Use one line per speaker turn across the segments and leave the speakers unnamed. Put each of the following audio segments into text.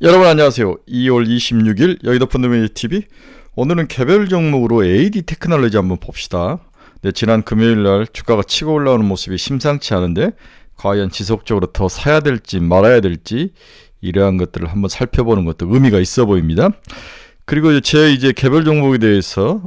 여러분 안녕하세요. 2월 26일 여의도 펀드매니저 TV. 오늘은 개별 종목으로 AD 테크놀로지 한번 봅시다. 네, 지난 금요일날 주가가 치고 올라오는 모습이 심상치 않은데 과연 지속적으로 더 사야 될지 말아야 될지 이러한 것들을 한번 살펴보는 것도 의미가 있어 보입니다. 그리고 제 개별 종목에 대해서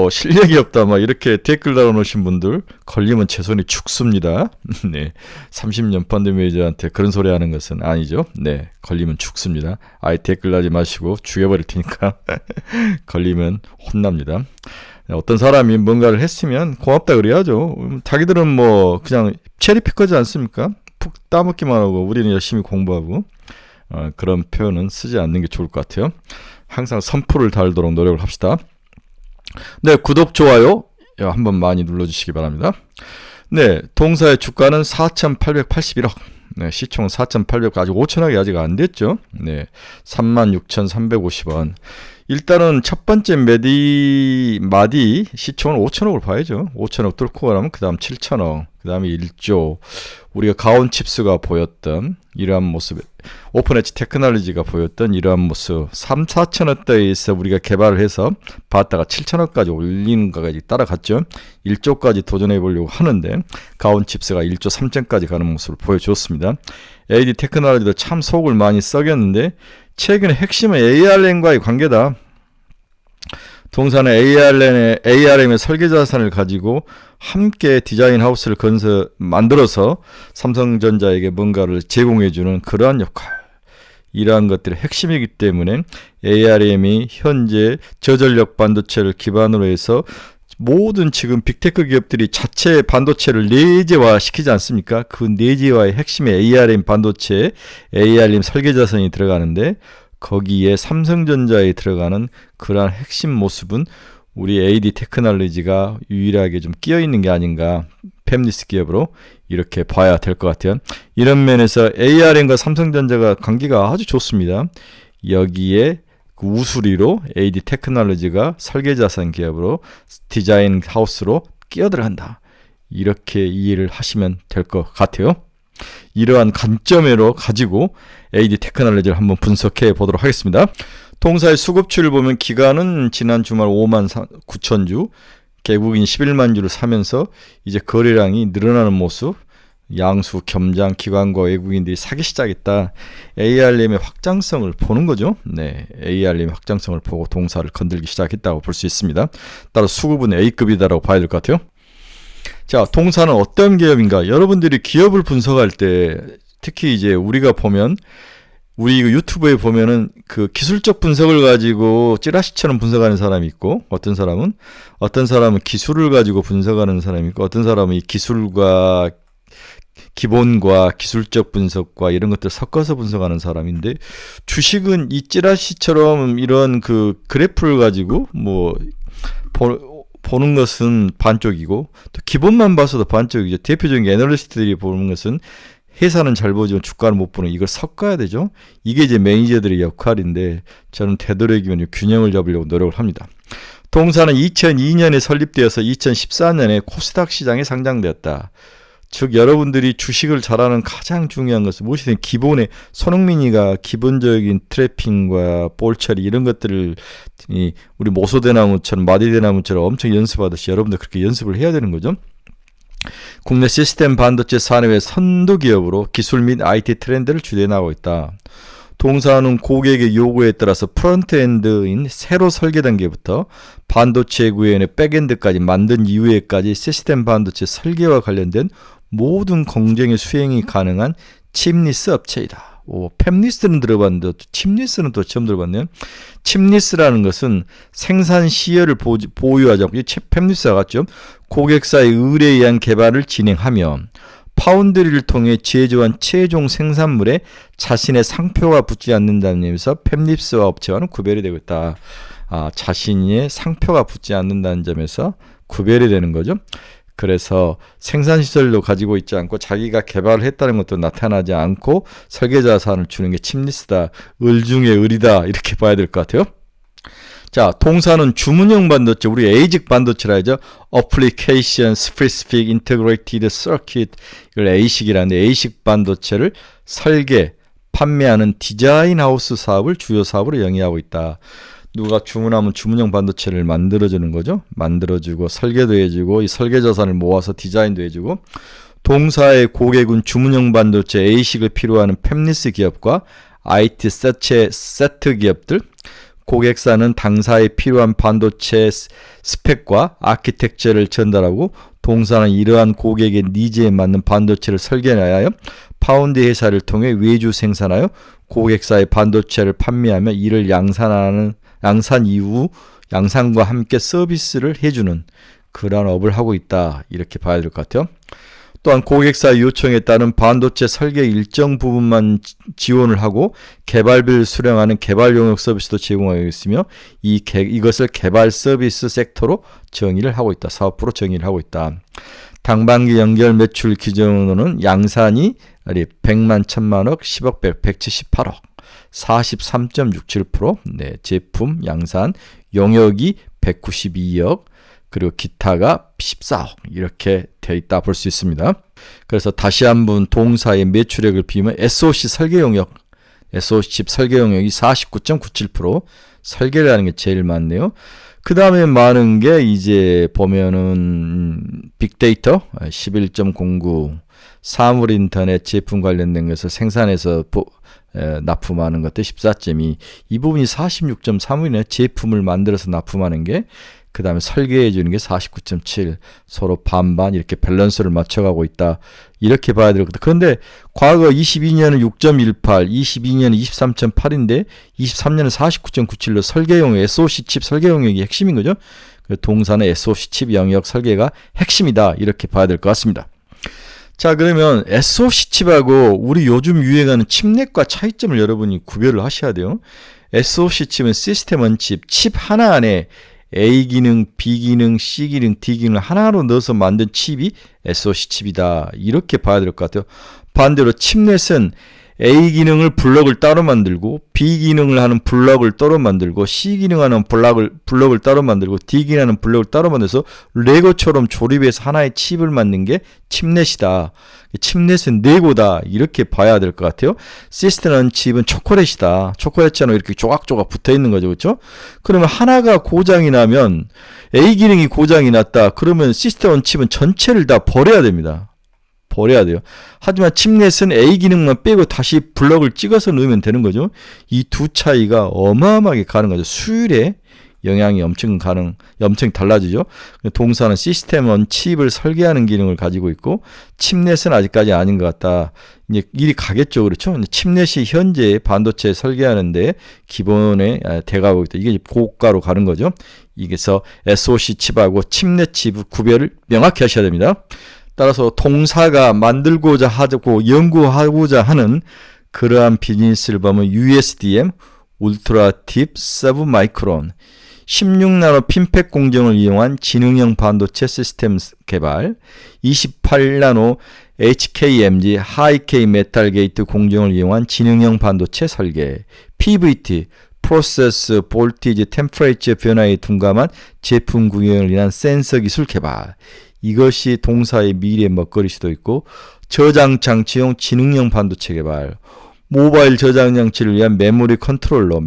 실력이 없다 이렇게 댓글 달아놓으신 분들 걸리면 제 손이 죽습니다. 네, 30년 펀드 매니저한테 그런 소리 하는 것은 아니죠. 네, 걸리면 죽습니다. 아예 댓글 달지 마시고 죽여버릴 테니까 걸리면 혼납니다. 어떤 사람이 뭔가를 했으면 고맙다 그래야죠. 자기들은 그냥 체리피커지 않습니까? 푹 따먹기만 하고 우리는 열심히 공부하고 그런 표현은 쓰지 않는 게 좋을 것 같아요. 항상 선풀을 달도록 노력을 합시다. 네, 구독, 좋아요 한번 많이 눌러주시기 바랍니다. 네, 동사의 주가는 4,881억. 네, 시총은 4,800억, 아직 5천억이 아직 안 됐죠. 네, 36,350원. 일단은 첫 번째 마디 시총은 5천억을 봐야죠. 5천억 뚫고 가면 그 다음 7천억, 그 다음에 1조. 우리가 가온칩스가 보였던 이러한 모습, 오픈엣지 테크놀로지가 보였던 이러한 모습, 3, 4천억대에서 우리가 개발을 해서 봤다가 7천억까지 올리는 것까지 따라갔죠. 1조까지 도전해 보려고 하는데 가온칩스가 1조 3천까지 가는 모습을 보여줬습니다. AD 테크놀로지도 참 속을 많이 썩였는데 최근에 핵심은 ARM과의 관계다. 동사는 ARM의 설계 자산을 가지고 함께 디자인 하우스를 만들어서 삼성전자에게 뭔가를 제공해주는 그러한 역할. 이러한 것들이 핵심이기 때문에 ARM이 현재 저전력 반도체를 기반으로 해서 모든 지금 빅테크 기업들이 자체 반도체를 내재화 시키지 않습니까? 그 내재화의 핵심에 ARM 반도체에 ARM 설계 자산이 들어가는데 거기에 삼성전자에 들어가는 그러한 핵심 모습은 우리 AD 테크놀로지가 유일하게 좀 끼어 있는 게 아닌가, 팹리스 기업으로 이렇게 봐야 될 것 같아요. 이런 면에서 ARM과 삼성전자가 관계가 아주 좋습니다. 여기에 그 우수리로 AD 테크놀로지가 설계자산 기업으로 디자인 하우스로 끼어들어간다. 이렇게 이해를 하시면 될 것 같아요. 이러한 관점으로 가지고 AD 테크놀로지를 한번 분석해 보도록 하겠습니다. 동사의 수급추를 보면 기간은 지난 주말 5만 9천 주, 개국인 11만 주를 사면서 이제 거래량이 늘어나는 모습, 양수, 겸장, 기관과 외국인들이 사기 시작했다. ARM의 확장성을 보는 거죠. 네, ARM의 확장성을 보고 동사를 건들기 시작했다고 볼 수 있습니다. 따라 수급은 A급이다라고 봐야 될 것 같아요. 자, 동사는 어떤 기업인가? 여러분들이 기업을 분석할 때 특히 우리가 보면 우리 유튜브에 보면은 그 기술적 분석을 가지고 찌라시처럼 분석하는 사람이 있고 어떤 사람은 기술을 가지고 분석하는 사람이 있고 어떤 사람은 이 기술과 기본과 기술적 분석과 이런 것들 섞어서 분석하는 사람인데 주식은 이 찌라시처럼 이런 그 그래프를 가지고 보는 것은 반쪽이고 또 기본만 봐서도 반쪽이죠. 대표적인 애널리스트들이 보는 것은 회사는 잘 보지만 주가는 못 보는 이걸 섞어야 되죠. 이게 매니저들의 역할인데 저는 되도록이면 균형을 잡으려고 노력을 합니다. 동사는 2002년에 설립되어서 2014년에 코스닥 시장에 상장되었다. 즉 여러분들이 주식을 잘하는 가장 중요한 것은 무엇이든 기본에 손흥민이가 기본적인 트래핑과 볼 처리 이런 것들을 우리 모소대나무처럼 마디대나무처럼 엄청 연습하듯이 여러분들 그렇게 연습을 해야 되는 거죠. 국내 시스템 반도체 산업의 선도 기업으로 기술 및 IT 트렌드를 주도해 나가고 있다. 동사는 고객의 요구에 따라서 프론트엔드인 새로 설계 단계부터 반도체 구현의 백엔드까지 만든 이후에까지 시스템 반도체 설계와 관련된 모든 공정의 수행이 가능한 칩리스 업체이다. 팹리스는 들어봤는데 칩리스는 또 처음 들어봤네요. 칩리스라는 것은 생산 시열을 보유하지 않고 팹리스와 같죠. 고객사의 의뢰에 의한 개발을 진행하며 파운드리를 통해 제조한 최종 생산물에 자신의 상표가 붙지 않는다는 점에서 팹리스와 업체와는 구별이 되고 있다. 자신의 상표가 붙지 않는다는 점에서 구별이 되는 거죠. 그래서 생산시설도 가지고 있지 않고 자기가 개발을 했다는 것도 나타나지 않고 설계자산을 주는 게 칩리스다. 을 중에 을이다. 이렇게 봐야 될 것 같아요. 자, 동사는 주문형 반도체, 우리 ASIC 반도체라 하죠. Application Specific Integrated Circuit, 이걸 ASIC이라는데 ASIC 반도체를 설계, 판매하는 디자인 하우스 사업을 주요 사업으로 영위하고 있다. 누가 주문하면 주문형 반도체를 만들어주는 거죠. 만들어주고 설계도 해주고 이 설계 자산을 모아서 디자인도 해주고 동사의 고객은 주문형 반도체 ASIC을 필요하는 팹리스 기업과 IT 세트 기업들, 고객사는 당사에 필요한 반도체 스펙과 아키텍처를 전달하고 동사는 이러한 고객의 니즈에 맞는 반도체를 설계하여 파운드 회사를 통해 외주 생산하여 고객사의 반도체를 판매하며 이를 양산 이후 양산과 함께 서비스를 해주는 그러한 업을 하고 있다. 이렇게 봐야 될 것 같아요. 또한 고객사 요청에 따른 반도체 설계 일정 부분만 지원을 하고 개발비를 수령하는 개발 용역 서비스도 제공하고 있으며 이것을 개발 서비스 섹터로 정의를 하고 있다. 사업부로 정의를 하고 있다. 당반기 연결 매출 기준으로는 양산이 100만, 1000만억, 10억, 178억, 43.67%, 네, 제품 양산, 용역이 192억, 그리고 기타가 14억 이렇게 되어 있다 볼 수 있습니다. 그래서 다시 한번 동사의 매출액을 비우면 SOC 설계 용역, SOC 칩 설계 용역이 49.97%, 설계를 하는 게 제일 많네요. 그 다음에 많은 게 이제 보면은 빅데이터 11.09, 사물 인터넷 제품 관련된 것을 생산해서 납품하는 것들 14.2, 이 부분이 46.3이네. 제품을 만들어서 납품하는 게, 그 다음에 설계해 주는 게 49.7, 서로 반반 이렇게 밸런스를 맞춰가고 있다. 이렇게 봐야 될 것 같다. 그런데 과거 22년은 6.18, 22년은 23.8인데 23년은 49.97로 설계용 SOC 칩 설계 용역이 핵심인 거죠. 동사는 SOC 칩 영역 설계가 핵심이다. 이렇게 봐야 될 것 같습니다. 자, 그러면 SOC 칩하고 우리 요즘 유행하는 칩넷과 차이점을 여러분이 구별을 하셔야 돼요. SOC 칩은 시스템 온 칩, 칩 하나 안에 A 기능, B 기능, C 기능, D 기능을 하나로 넣어서 만든 칩이 SOC 칩이다. 이렇게 봐야 될 것 같아요. 반대로 칩넷은 A 기능을 블럭을 따로 만들고 B 기능을 하는 블럭을 따로 만들고 C 기능하는 블럭을 따로 만들고 D 기능하는 블럭을 따로 만들어서 레고처럼 조립해서 하나의 칩을 만든 게 칩넷이다. 칩넷은 레고다. 이렇게 봐야 될 것 같아요. 시스템 칩은 초콜릿이다. 초콜릿처럼 이렇게 조각조각 붙어 있는 거죠. 그렇죠? 그러면 하나가 고장이 나면 A 기능이 고장이 났다. 그러면 시스템 칩은 전체를 다 버려야 됩니다. 버려야 돼요. 하지만 칩넷은 A 기능만 빼고 다시 블럭을 찍어서 넣으면 되는 거죠. 이 두 차이가 어마어마하게 가는 거죠. 수율에 영향이 엄청 달라지죠. 동사는 시스템 온 칩을 설계하는 기능을 가지고 있고 칩넷은 아직까지 아닌 것 같다. 이제 일이 가겠죠. 그렇죠? 칩넷이 현재 반도체 설계하는데 기본에 돼가고 있다. 이게 고가로 가는 거죠. 이게서 SOC 칩하고 칩넷 칩 구별을 명확히 하셔야 됩니다. 따라서 동사가 만들고자 하고 연구하고자 하는 그러한 비즈니스를 보면 USDM, 울트라 딥 서브 마이크론, 16나노 핀팩 공정을 이용한 지능형 반도체 시스템 개발, 28나노 HKMG 하이K 메탈 게이트 공정을 이용한 지능형 반도체 설계, PVT, 프로세스 볼티지 템퍼레이처 변화에 둔감한 제품 구현을 위한 센서 기술 개발, 이것이 동사의 미래 먹거리일 수도 있고, 저장 장치용 지능형 반도체 개발, 모바일 저장 장치를 위한 메모리 컨트롤러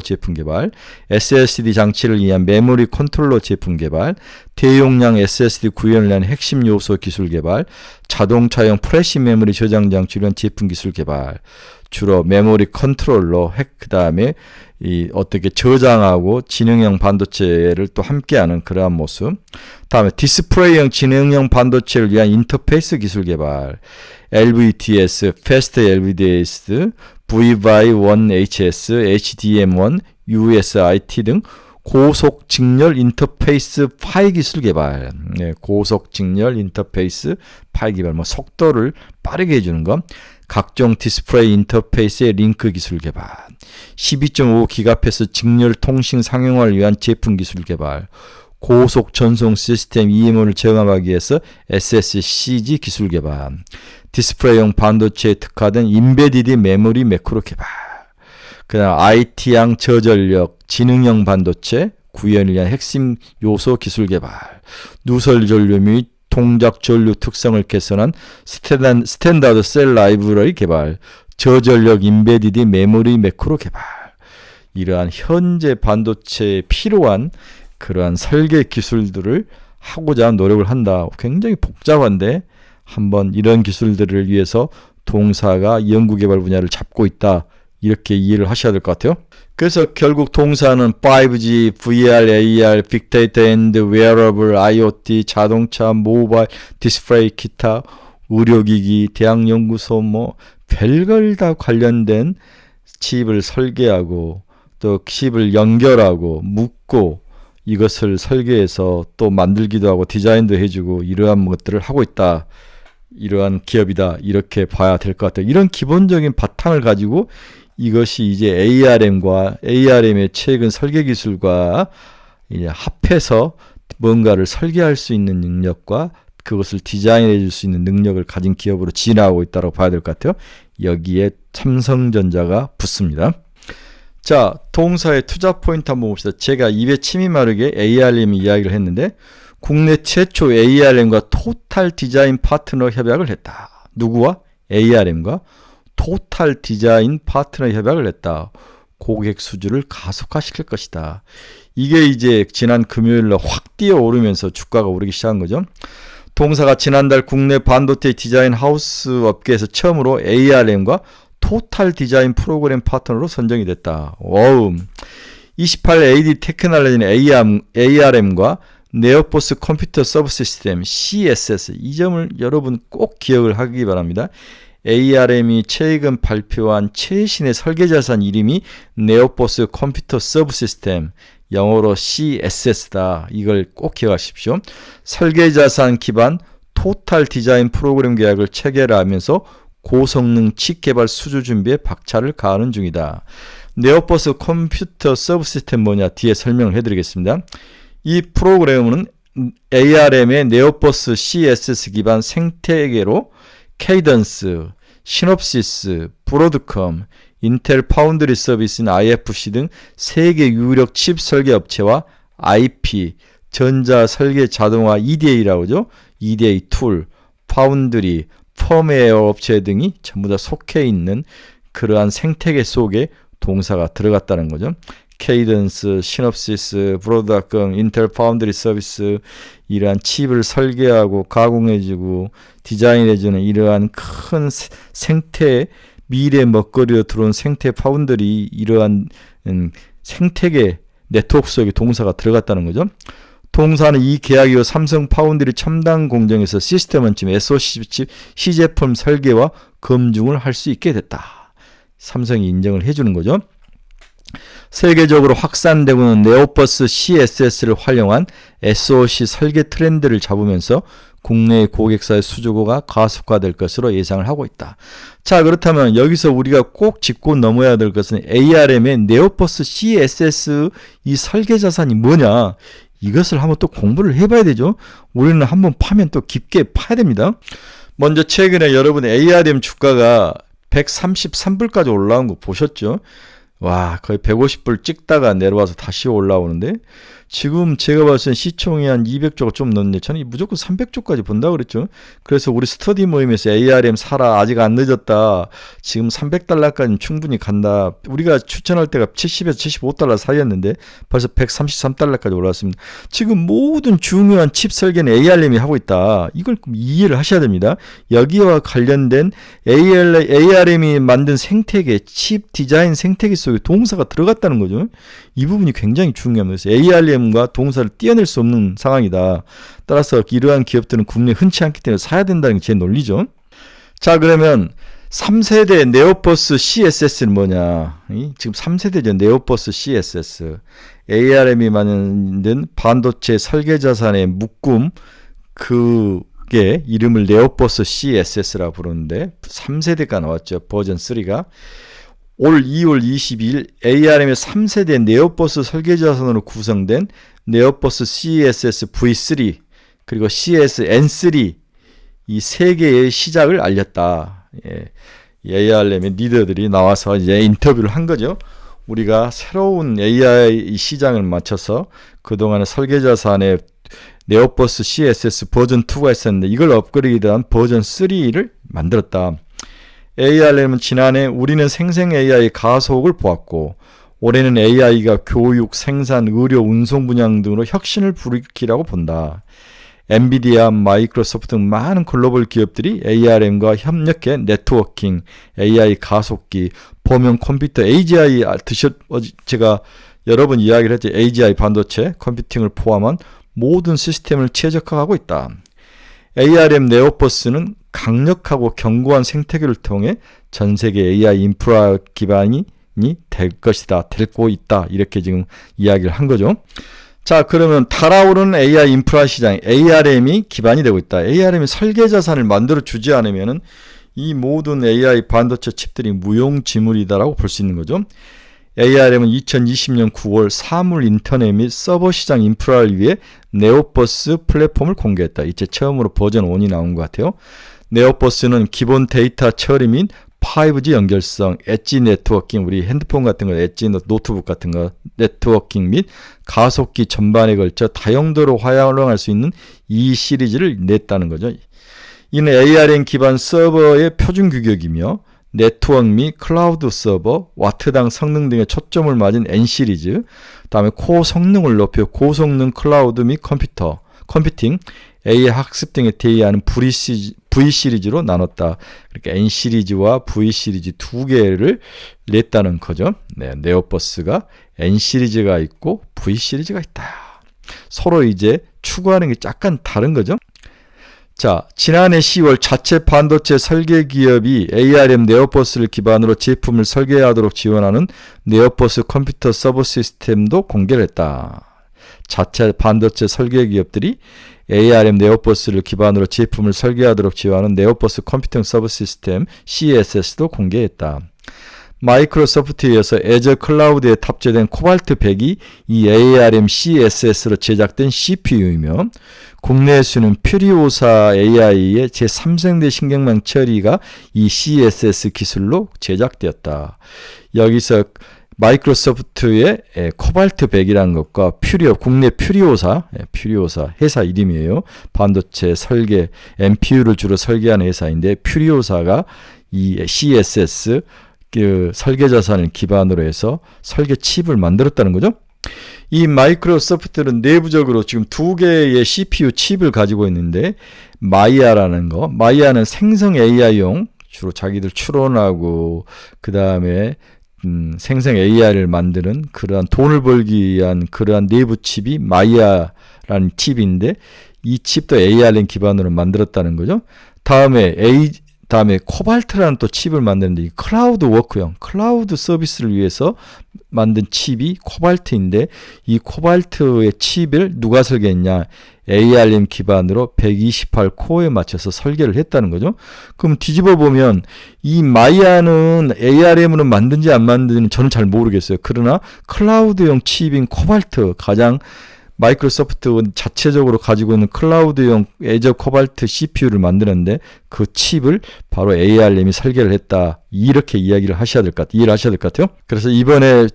제품 개발, SSD 장치를 위한 메모리 컨트롤러 제품 개발, 대용량 SSD 구현을 위한 핵심 요소 기술 개발, 자동차용 플래시 메모리 저장 장치를 위한 제품 기술 개발, 주로 메모리 컨트롤러, 그 다음에 어떻게 저장하고 지능형 반도체를 또 함께하는 그러한 모습. 다음에 디스플레이형 지능형 반도체를 위한 인터페이스 기술 개발, LVDS, Fast LVDS, VY1HS, HDM1, USIT 등 고속 직렬 인터페이스 파일 기술 개발. 네, 고속 직렬 인터페이스 파일 개발, 속도를 빠르게 해주는 것. 각종 디스플레이 인터페이스의 링크 기술 개발, 12.5GHz 직렬 통신 상용화를 위한 제품 기술 개발, 고속 전송 시스템 EMO를 저감하기 위해서 SSCG 기술 개발, 디스플레이용 반도체에 특화된 인베디드 메모리 매크로 개발, 그다음 IT양 저전력 지능형 반도체 구현을 위한 핵심 요소 기술 개발, 누설 전류 및 동작 전류 특성을 개선한 스탠다드 셀 라이브러리 개발, 저전력 인베디드 메모리 매크로 개발. 이러한 현재 반도체에 필요한 그러한 설계 기술들을 하고자 노력을 한다. 굉장히 복잡한데 한번 이런 기술들을 위해서 동사가 연구개발 분야를 잡고 있다. 이렇게 이해를 하셔야 될 것 같아요. 그래서 결국 동사는 5G, VR, AR, 빅데이터 앤드 웨어러블, IoT, 자동차, 모바일, 디스플레이, 기타, 의료기기, 대학연구소 뭐 별걸 다 관련된 칩을 설계하고 또 칩을 연결하고 묶고 이것을 설계해서 또 만들기도 하고 디자인도 해주고 이러한 것들을 하고 있다. 이러한 기업이다. 이렇게 봐야 될 것 같아요. 이런 기본적인 바탕을 가지고 이것이 이제 ARM과 ARM의 최근 설계 기술과 이제 합해서 뭔가를 설계할 수 있는 능력과 그것을 디자인해 줄 수 있는 능력을 가진 기업으로 진화하고 있다고 봐야 될 것 같아요. 여기에 삼성전자가 붙습니다. 자, 동사의 투자 포인트 한번 봅시다. 제가 입에 침이 마르게 ARM 이야기를 했는데 국내 최초 ARM과 토탈 디자인 파트너 협약을 했다. 누구와? ARM과 토탈 디자인 파트너 협약을 했다. 고객 수주를 가속화시킬 것이다. 이게 이제 지난 금요일날 확 뛰어오르면서 주가가 오르기 시작한 거죠. 동사가 지난달 국내 반도체 디자인 하우스 업계에서 처음으로 ARM과 토탈 디자인 프로그램 파트너로 선정이 됐다. 와우. 28AD 테크놀로지는 ARM과 네오포스 컴퓨터 서브 시스템 CSS 이 점을 여러분 꼭 기억을 하기 바랍니다. ARM이 최근 발표한 최신의 설계자산 이름이 네오포스 컴퓨터 서브 시스템 영어로 CSS다. 이걸 꼭 기억하십시오. 설계자산 기반 토탈 디자인 프로그램 계약을 체결하면서 고성능 칩 개발 수주 준비에 박차를 가하는 중이다. 네오포스 컴퓨터 서브 시스템 뭐냐 뒤에 설명을 해드리겠습니다. 이 프로그램은 ARM의 네오포스 CSS 기반 생태계로 케이던스, 시놉시스, 브로드컴, 인텔 파운드리 서비스인 IFC 등 세계 유력 칩 설계 업체와 IP, 전자 설계 자동화 EDA라고 하죠. EDA 툴, 파운드리, 펌웨어 업체 등이 전부 다 속해 있는 그러한 생태계 속에 동사가 들어갔다는 거죠. 케이던스, 시놉시스, 브로드컴, 인텔 파운드리 서비스 이러한 칩을 설계하고 가공해주고 디자인해주는 이러한 큰 생태 미래 먹거리로 들어온 생태 파운드리 이러한 생태계 네트워크 속에 동사가 들어갔다는 거죠. 동사는 이 계약 이후 삼성 파운드리 첨단 공정에서 시스템 원점 SoC 칩 시제품 설계와 검증을 할 수 있게 됐다. 삼성이 인정을 해주는 거죠. 세계적으로 확산되고는 네오포스 CSS를 활용한 SoC 설계 트렌드를 잡으면서 국내 고객사의 수주고가 가속화될 것으로 예상을 하고 있다. 자, 그렇다면 여기서 우리가 꼭 짚고 넘어야 될 것은 ARM의 네오포스 CSS 이 설계 자산이 뭐냐? 이것을 한번 또 공부를 해봐야 되죠. 우리는 한번 파면 또 깊게 파야 됩니다. 먼저 최근에 여러분 ARM 주가가 133불까지 올라온 거 보셨죠? 와, 거의 150불 찍다가 내려와서 다시 올라오는데 지금 제가 봤을 때 시총이 한 200조가 좀 넘는데 저는 무조건 300조까지 본다고 그랬죠. 그래서 우리 스터디 모임에서 ARM 사라 아직 안 늦었다. 지금 300달러까지는 충분히 간다. 우리가 추천할 때가 70에서 75달러 사이였는데 벌써 133달러까지 올랐습니다. 지금 모든 중요한 칩 설계는 ARM이 하고 있다. 이걸 이해를 하셔야 됩니다. 여기와 관련된 ARM이 만든 생태계, 칩 디자인 생태계 속에 동사가 들어갔다는 거죠. 이 부분이 굉장히 중요합니다. 그래서 ARM과 동사를 떼어낼 수 없는 상황이다. 따라서 이러한 기업들은 국내에 흔치 않기 때문에 사야 된다는 게 제 논리죠. 자, 그러면 3세대 네오포스 CSS는 뭐냐? 지금 3세대죠. 네오포스 CSS. ARM이 만든 반도체 설계 자산의 묶음 그게 이름을 네오포스 CSS라고 부르는데 3세대가 나왔죠. 버전 3가. 올 2월 22일 ARM의 3세대 네오포스 설계자산으로 구성된 네오포스 CSS V3 그리고 CSN3 이 세 개의 시작을 알렸다. 예. ARM의 리더들이 나와서 이제 인터뷰를 한 거죠. 우리가 새로운 AI 시장을 맞춰서 그동안의 설계자산의 네오포스 CSS 버전 2가 있었는데 이걸 업그레이드한 버전 3를 만들었다. ARM은 지난해 우리는 생성 AI 가속을 보았고 올해는 AI가 교육, 생산, 의료, 운송 분야 등으로 혁신을 불러일으키라고 본다. 엔비디아, 마이크로소프트 등 많은 글로벌 기업들이 ARM과 협력해 네트워킹, AI 가속기, 범용 컴퓨터, AGI 제가 여러 번 이야기를 했죠. AGI 반도체, 컴퓨팅을 포함한 모든 시스템을 최적화하고 있다. ARM 네오버스는 강력하고 견고한 생태계를 통해 전 세계 AI 인프라 기반이 될 것이다, 되고 있다, 이렇게 지금 이야기를 한 거죠. 자, 그러면 달아오르는 AI 인프라 시장, ARM이 기반이 되고 있다. ARM이 설계 자산을 만들어 주지 않으면은 이 모든 AI 반도체 칩들이 무용지물이다라고 볼 수 있는 거죠. ARM은 2020년 9월 사물 인터넷 및 서버 시장 인프라를 위해 네오버스 플랫폼을 공개했다. 이제 처음으로 버전 1이 나온 것 같아요. 네오버스는 기본 데이터 처리 및 5G 연결성, 엣지 네트워킹, 우리 핸드폰 같은 거, 엣지 노트북 같은 거, 네트워킹 및 가속기 전반에 걸쳐 다용도로 활용할 수 있는 이 시리즈를 냈다는 거죠. 이는 ARM 기반 서버의 표준 규격이며 네트워크 및 클라우드 서버, 와트당 성능 등에 초점을 맞은 N 시리즈, 다음에 코어 성능을 높여 고성능 클라우드 및 컴퓨팅, AI 학습 등에 대의하는 V 시리즈로 나눴다. 그러니까 N 시리즈와 V 시리즈 두 개를 냈다는 거죠. 네, 네오버스가 N 시리즈가 있고 V 시리즈가 있다. 서로 이제 추구하는 게 약간 다른 거죠. 자, 지난해 10월 자체 반도체 설계 기업이 ARM 네오버스를 기반으로 제품을 설계하도록 지원하는 네오버스 컴퓨터 서버 시스템도 공개를 했다. 자체 반도체 설계 기업들이 ARM 네오버스를 기반으로 제품을 설계하도록 지원하는 네오버스 컴퓨팅 서버 시스템 CSS도 공개했다. 마이크로소프트에 이어서 애저 클라우드에 탑재된 코발트 100이 이 ARM CSS로 제작된 CPU이며 국내에서는 퓨리오사 AI의 제3세대 신경망 처리가 이 CSS 기술로 제작되었다. 여기서 마이크로소프트의 코발트 100이라는 것과 국내 퓨리오사 회사 이름이에요. 반도체 설계, MPU를 주로 설계하는 회사인데 퓨리오사가 이 CSS 설계 자산을 기반으로 해서 설계 칩을 만들었다는 거죠. 이 마이크로소프트는 내부적으로 지금 두 개의 CPU 칩을 가지고 있는데 마이아라는 거, 마이아는 생성 AI용 주로 자기들 추론하고 그 다음에 생성 AI를 만드는 그러한 돈을 벌기 위한 그러한 내부 칩이 마이아라는 칩인데 이 칩도 ARM 기반으로 만들었다는 거죠. 다음에 코발트라는 또 칩을 만드는데 이 클라우드 워크형, 클라우드 서비스를 위해서 만든 칩이 코발트인데 이 코발트의 칩을 누가 설계했냐? ARM 기반으로 128코어에 맞춰서 설계를 했다는 거죠. 그럼 뒤집어 보면 이 마이아는 ARM으로 만든지 안 만든지는 저는 잘 모르겠어요. 그러나 클라우드용 칩인 코발트, 가장 마이크로소프트 자체적으로 가지고 있는 클라우드용 애저 코발트 CPU를 만드는데 그 칩을 바로 ARM이 설계를 했다. 이렇게 이해를 하셔야 될 것 같아요. 그래서 이번에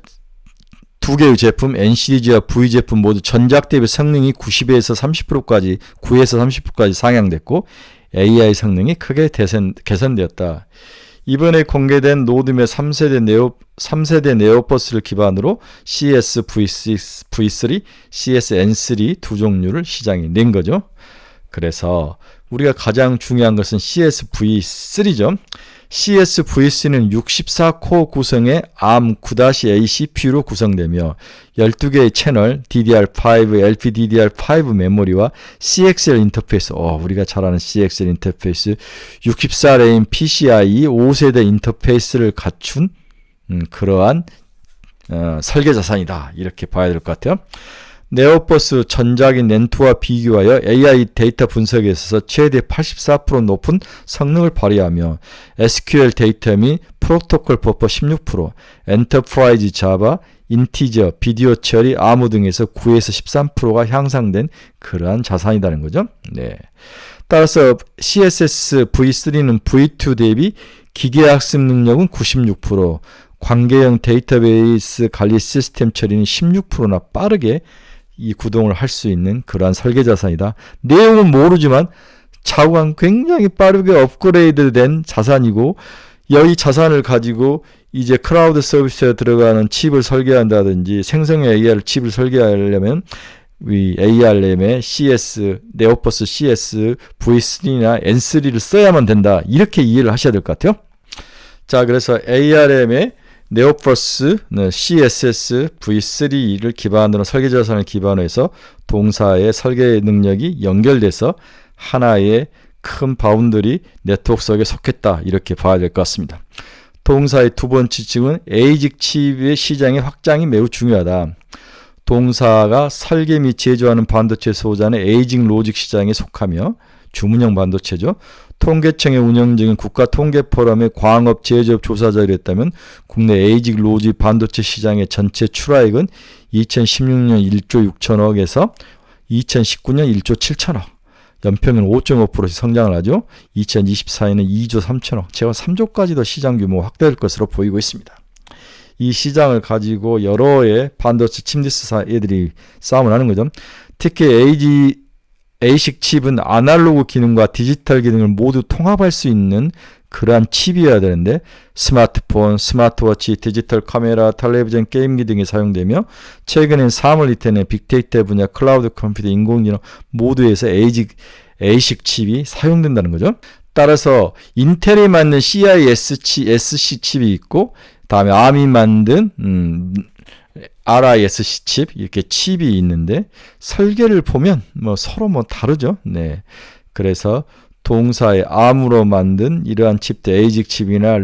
두 개의 제품, N 시리즈와 V 제품 모두 전작 대비 성능이 90에서 30%까지, 9에서 30%까지 상향됐고 AI 성능이 크게 개선되었다. 이번에 공개된 노드의 3세대 네오버스를 기반으로 CS V3, CS N3 두 종류를 시장에 낸 거죠. 그래서 우리가 가장 중요한 것은 CS V3죠. CS V3는 64코어 구성의 ARM 9-A CPU로 구성되며 12개의 채널, DDR5, LPDDR5 메모리와 CXL 인터페이스, 우리가 잘 아는 CXL 인터페이스, 64레인 PCIe 5세대 인터페이스를 갖춘 그러한 설계 자산이다. 이렇게 봐야 될 것 같아요. 네오버스 전작인 렌2와 비교하여 AI 데이터 분석에 있어서 최대 84% 높은 성능을 발휘하며 SQL 데이터 및 프로토콜 버퍼 16%, 엔터프라이즈 자바, 인티저, 비디오 처리, 아무 등에서 9에서 13%가 향상된 그러한 자산이라는 거죠. 네. 따라서 CSS V3는 V2 대비 기계학습 능력은 96%, 관계형 데이터베이스 관리 시스템 처리는 16%나 빠르게 이 구동을 할 수 있는 그러한 설계 자산이다. 내용은 모르지만 차후가 굉장히 빠르게 업그레이드 된 자산이고 여기 자산을 가지고 이제 클라우드 서비스에 들어가는 칩을 설계한다든지 생성 AR 칩을 설계하려면 이 ARM의 CS, 네오버스 CS, V3나 N3를 써야만 된다. 이렇게 이해를 하셔야 될 것 같아요. 자, 그래서 ARM의 네오버스, CSS, V3를 기반으로 설계 자산을 기반으로 해서 동사의 설계 능력이 연결돼서 하나의 큰 바운더리 네트워크 속에 속했다. 이렇게 봐야 될 것 같습니다. 동사의 두 번째 층은 에이직 칩의 시장의 확장이 매우 중요하다. 동사가 설계 및 제조하는 반도체 소자는 에이징 로직 시장에 속하며 주문형 반도체죠. 통계청의 운영 중인 국가통계포럼의 광업 제조업 조사자에 의했다면 국내 에이징 로직 반도체 시장의 전체 출하액은 2016년 1조 6천억에서 2019년 1조 7천억. 연평균 5.5%씩 성장을 하죠. 2024년에는 2조 3천억, 제가 3조까지도 시장 규모가 확대될 것으로 보이고 있습니다. 이 시장을 가지고 여러의 반도체 칩리스 애들이 싸움을 하는 거죠. 특히 A식 칩은 아날로그 기능과 디지털 기능을 모두 통합할 수 있는 그러한 칩이어야 되는데 스마트폰, 스마트워치, 디지털 카메라, 텔레비전, 게임기 등에 사용되며 최근엔 사물 이태넷, 빅데이터 분야, 클라우드 컴퓨터, 인공지능 모두에서 A식 칩이 사용된다는 거죠. 따라서 인텔이 만든 CISC 칩이 있고 다음에 ARM이 만든 RISC 칩 이렇게 칩이 있는데 설계를 보면 서로 다르죠. 네. 그래서 동사의 ARM으로 만든 이러한 칩들, 에이직 칩이나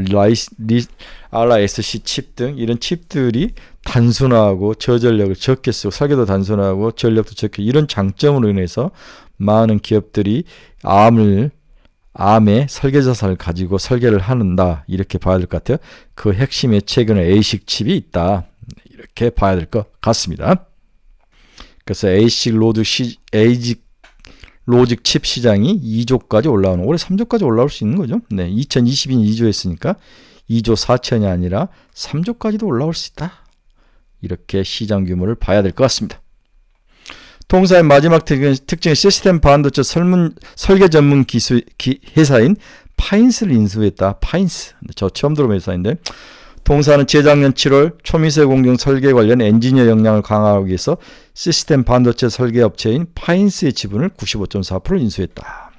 RISC 칩 등 이런 칩들이 단순하고 저전력을 적게 쓰고 설계도 단순하고 전력도 적게 이런 장점으로 인해서 많은 기업들이 ARM의 설계 자산을 가지고 설계를 한다. 이렇게 봐야 될 것 같아요. 그 핵심에 최근에 A식 칩이 있다. 이렇게 봐야 될 것 같습니다. 그래서 A식 로직 칩 시장이 2조까지 올라오는, 올해 3조까지 올라올 수 있는 거죠. 네, 2022년 2조 했으니까 2조 4천이 아니라 3조까지도 올라올 수 있다. 이렇게 시장 규모를 봐야 될 것 같습니다. 동사의 마지막 특징은 시스템 반도체 설계 전문 회사인 파인스를 인수했다. 파인스. 저 처음 들어본 회사인데 동사는 재작년 7월 초미세 공정 설계 관련 엔지니어 역량을 강화하기 위해서 시스템 반도체 설계 업체인 파인스의 지분을 95.4% 인수했다.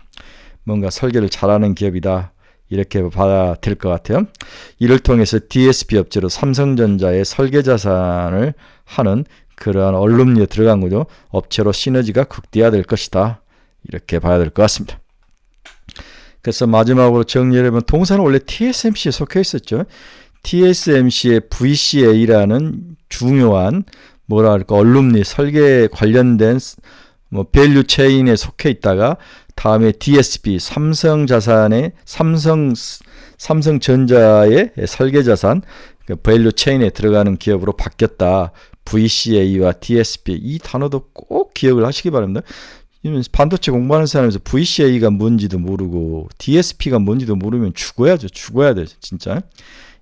뭔가 설계를 잘하는 기업이다. 이렇게 봐야 될 것 같아요. 이를 통해서 DSP 업체로 삼성전자의 설계 자산을 하는 그러한 얼룸리에 들어간 거죠. 업체로 시너지가 극대화될 것이다. 이렇게 봐야 될 것 같습니다. 그래서 마지막으로 정리를 해보면 동사는 원래 TSMC에 속해 있었죠. TSMC의 VCA라는 중요한 얼룸니 설계에 관련된 밸류 체인에 속해 있다가 다음에 DSP 삼성전자의 설계 자산 밸류 체인에 들어가는 기업으로 바뀌었다. VCA와 DSP 이 단어도 꼭 기억을 하시기 바랍니다. 반도체 공부하는 사람에서 VCA가 뭔지도 모르고 DSP가 뭔지도 모르면 죽어야 돼 진짜.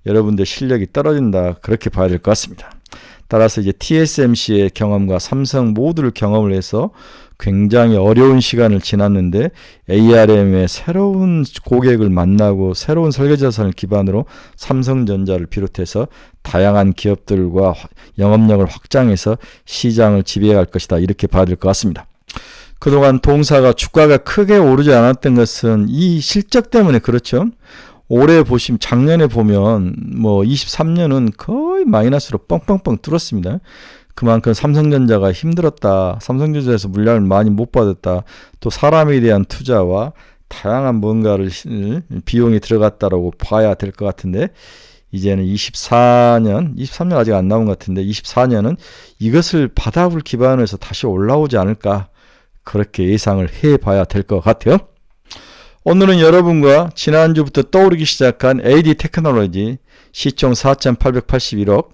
여러분들 실력이 떨어진다. 그렇게 봐야 될 것 같습니다. 따라서 이제 TSMC의 경험과 삼성 모두를 경험을 해서 굉장히 어려운 시간을 지났는데 ARM의 새로운 고객을 만나고 새로운 설계 자산을 기반으로 삼성전자를 비롯해서 다양한 기업들과 영업력을 확장해서 시장을 지배할 것이다. 이렇게 봐야 될 것 같습니다. 그동안 동사가 주가가 크게 오르지 않았던 것은 이 실적 때문에 그렇죠. 올해 보시면 작년에 보면 23년은 거의 마이너스로 뻥뻥뻥 뚫었습니다. 그만큼 삼성전자가 힘들었다. 삼성전자에서 물량을 많이 못 받았다. 또 사람에 대한 투자와 다양한 뭔가를 비용이 들어갔다라고 봐야 될 것 같은데 이제는 23년 아직 안 나온 것 같은데 24년은 이것을 바닥을 기반으로 해서 다시 올라오지 않을까 그렇게 예상을 해봐야 될 것 같아요. 오늘은 여러분과 지난주부터 떠오르기 시작한 AD 테크놀로지 시총 4,881억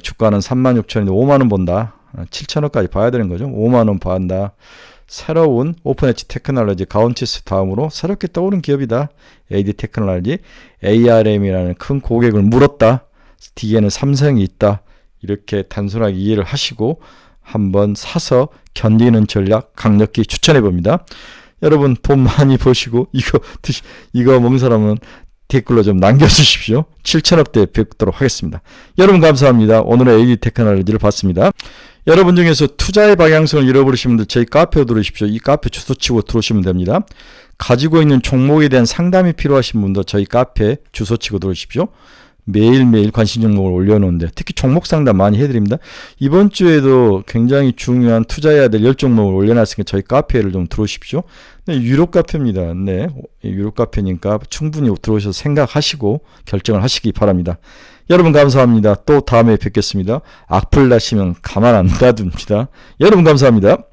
주가는 36,000원인데 5만원 본다. 7천원까지 봐야 되는 거죠. 5만원 봐한다. 새로운 오픈엣지 테크놀로지 가온치스 다음으로 새롭게 떠오른 기업이다. AD 테크놀로지 ARM이라는 큰 고객을 물었다. 뒤에는 삼성이 있다. 이렇게 단순하게 이해를 하시고 한번 사서 견디는 전략 강력히 추천해 봅니다. 여러분 돈 많이 버시고 이거 먹는 사람은 댓글로 좀 남겨주십시오. 7천억대 뵙도록 하겠습니다. 여러분 감사합니다. 오늘의 AD 테크놀로지를 봤습니다. 여러분 중에서 투자의 방향성을 잃어버리신 분들 저희 카페에 들어오십시오. 이 카페 주소 치고 들어오시면 됩니다. 가지고 있는 종목에 대한 상담이 필요하신 분들 저희 카페 주소 치고 들어오십시오. 매일매일 관심 종목을 올려놓는데 특히 종목 상담 많이 해드립니다. 이번 주에도 굉장히 중요한 투자해야 될 10종목을 올려놨으니까 저희 카페를 좀 들어오십시오. 네, 유료 카페입니다. 네, 유료 카페니까 충분히 들어오셔서 생각하시고 결정을 하시기 바랍니다. 여러분 감사합니다. 또 다음에 뵙겠습니다. 악플 나시면 가만 안 놔둡니다. 여러분 감사합니다.